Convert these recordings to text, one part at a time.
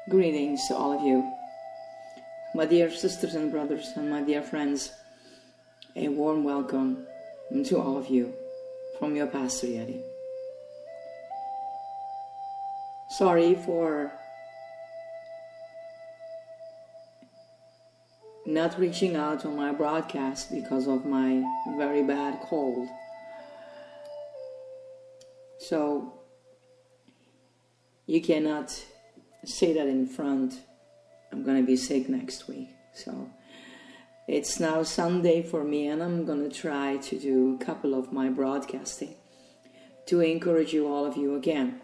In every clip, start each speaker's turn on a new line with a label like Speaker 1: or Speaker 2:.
Speaker 1: Greetings to all of you, my dear sisters and brothers and my dear friends. A warm welcome to all of you from your Pastor Yeti. Sorry for not reaching out on my broadcast because of my very bad cold. So you cannot say that in front. I'm gonna be sick next week. So it's now Sunday for me, and I'm gonna try to do a couple of my broadcasting to encourage you, all of you again.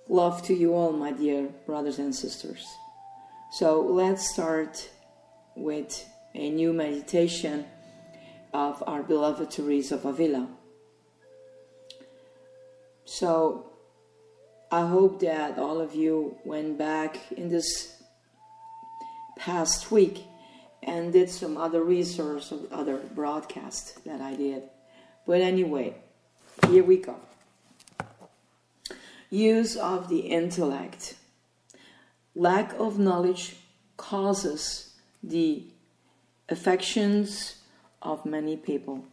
Speaker 1: Love to you all, my dear brothers and sisters. So let's start with a new meditation of our beloved Teresa of Avila. So I hope that all of you went back in this past week and did some other research or other broadcasts that I did. But anyway, here we go. Use of the intellect. Lack of knowledge causes the affections of many people.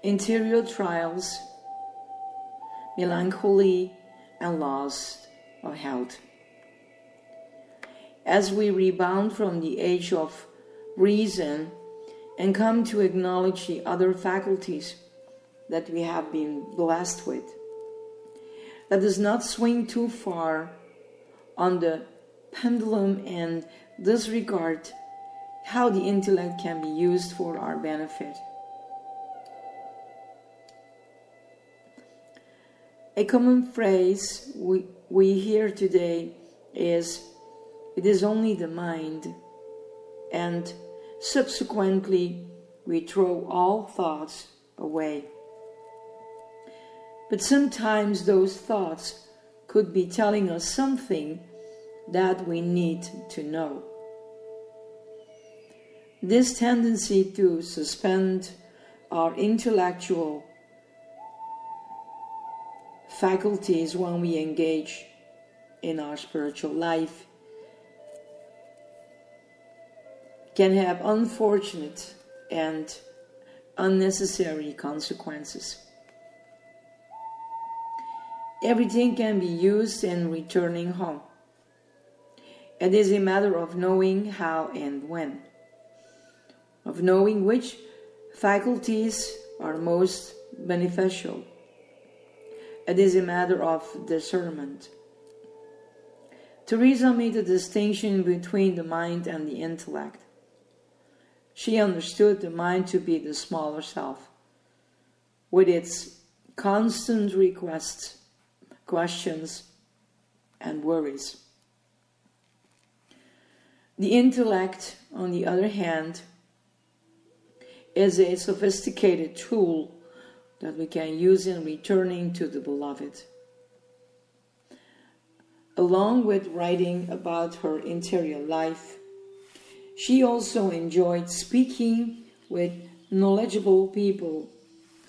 Speaker 1: Interior trials, melancholy, and loss of health. As we rebound from the age of reason and come to acknowledge the other faculties that we have been blessed with, let us not swing too far on the pendulum and disregard how the intellect can be used for our benefit. A common phrase we hear today is, "It is only the mind," and subsequently we throw all thoughts away. But sometimes those thoughts could be telling us something that we need to know. This tendency to suspend our intellectual faculties when we engage in our spiritual life can have unfortunate and unnecessary consequences. Everything can be used in returning home. It is a matter of knowing how and when, of knowing which faculties are most beneficial. It is a matter of discernment. Teresa made a distinction between the mind and the intellect. She understood the mind to be the smaller self, with its constant requests, questions, and worries. The intellect, on the other hand, is a sophisticated tool that we can use in returning to the beloved. Along with writing about her interior life, she also enjoyed speaking with knowledgeable people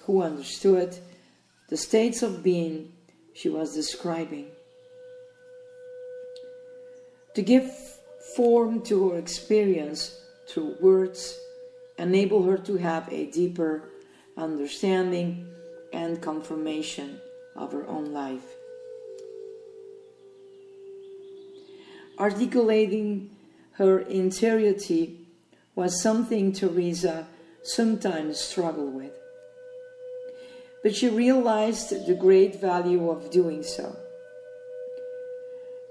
Speaker 1: who understood the states of being she was describing. To give form to her experience through words enabled her to have a deeper understanding and confirmation of her own life. Articulating her interiority was something Teresa sometimes struggled with, but she realized the great value of doing so.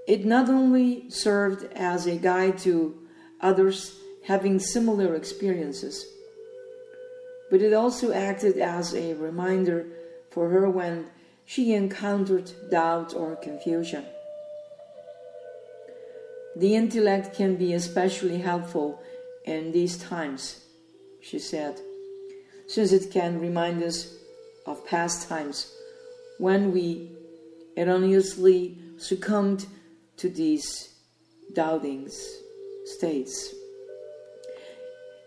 Speaker 1: It not only served as a guide to others having similar experiences, but it also acted as a reminder for her when she encountered doubt or confusion. The intellect can be especially helpful in these times, she said, since it can remind us of past times when we erroneously succumbed to these doubting states.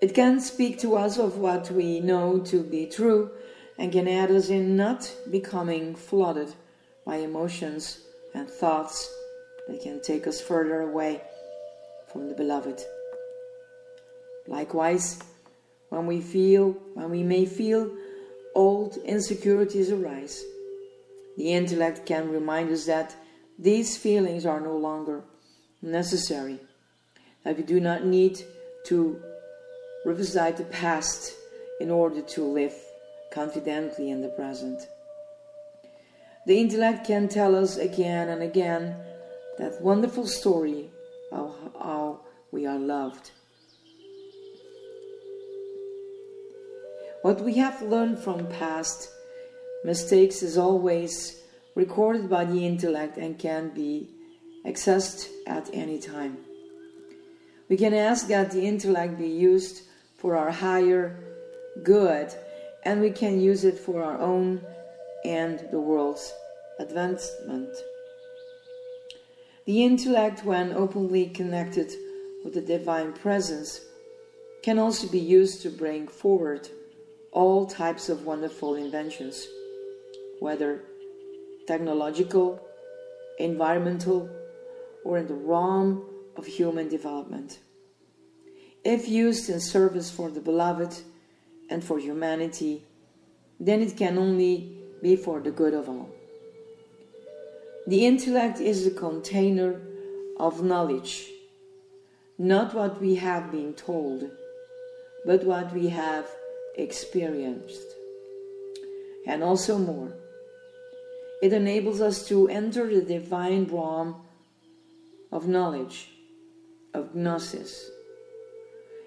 Speaker 1: It can speak to us of what we know to be true and can aid us in not becoming flooded by emotions and thoughts that can take us further away from the beloved. Likewise, when we may feel old insecurities arise, the intellect can remind us that these feelings are no longer necessary, that we do not need to revisit the past in order to live confidently in the present. The intellect can tell us again and again that wonderful story of how we are loved. What we have learned from past mistakes is always recorded by the intellect and can be accessed at any time. We can ask that the intellect be used for our higher good, and we can use it for our own and the world's advancement. The intellect, when openly connected with the divine presence, can also be used to bring forward all types of wonderful inventions, whether technological, environmental, or in the realm of human development. If used in service for the beloved and for humanity, then it can only be for the good of all. The intellect is the container of knowledge, not what we have been told, but what we have experienced, and also more. It enables us to enter the divine realm of knowledge, of gnosis.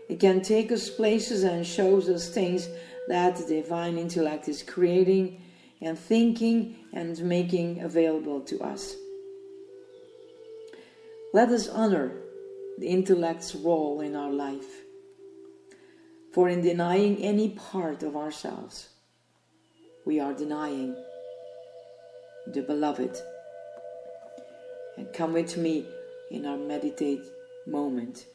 Speaker 1: It can take us places and shows us things that the divine intellect is creating and thinking and making available to us. Let us honor the intellect's role in our life, for in denying any part of ourselves, we are denying the beloved. And come with me in our meditate moment.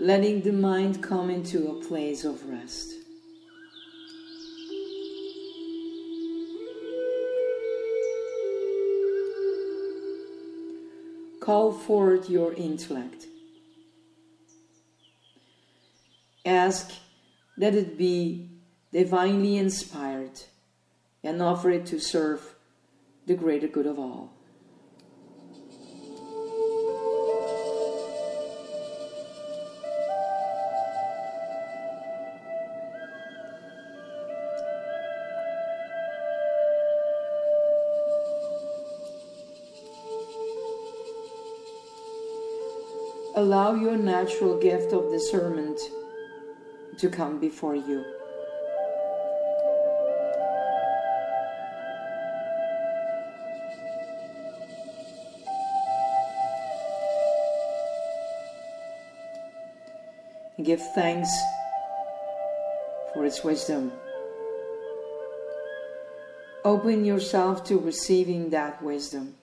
Speaker 1: Letting the mind come into a place of rest. Call forth your intellect. Ask that it be divinely inspired and offer it to serve the greater good of all. Allow your natural gift of discernment to come before you. And give thanks for its wisdom. Open yourself to receiving that wisdom.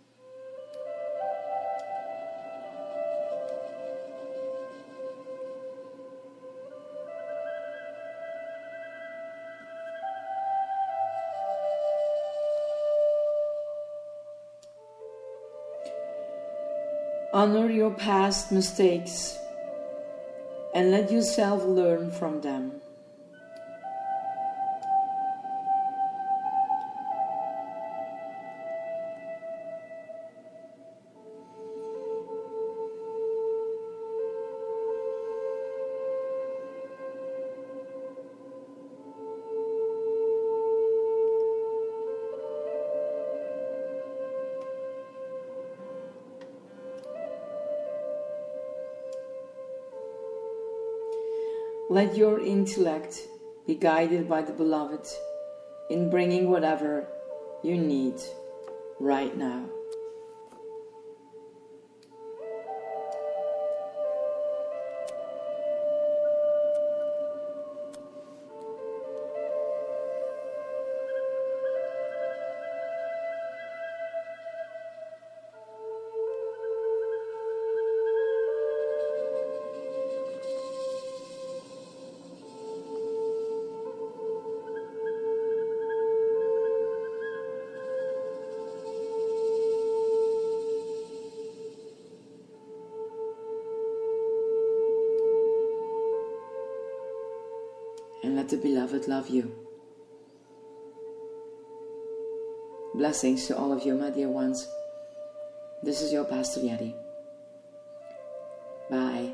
Speaker 1: Honor your past mistakes and let yourself learn from them. Let your intellect be guided by the beloved in bringing whatever you need right now. God the Beloved love you. Blessings to all of you, my dear ones. This is your Pastor Yeti. Bye.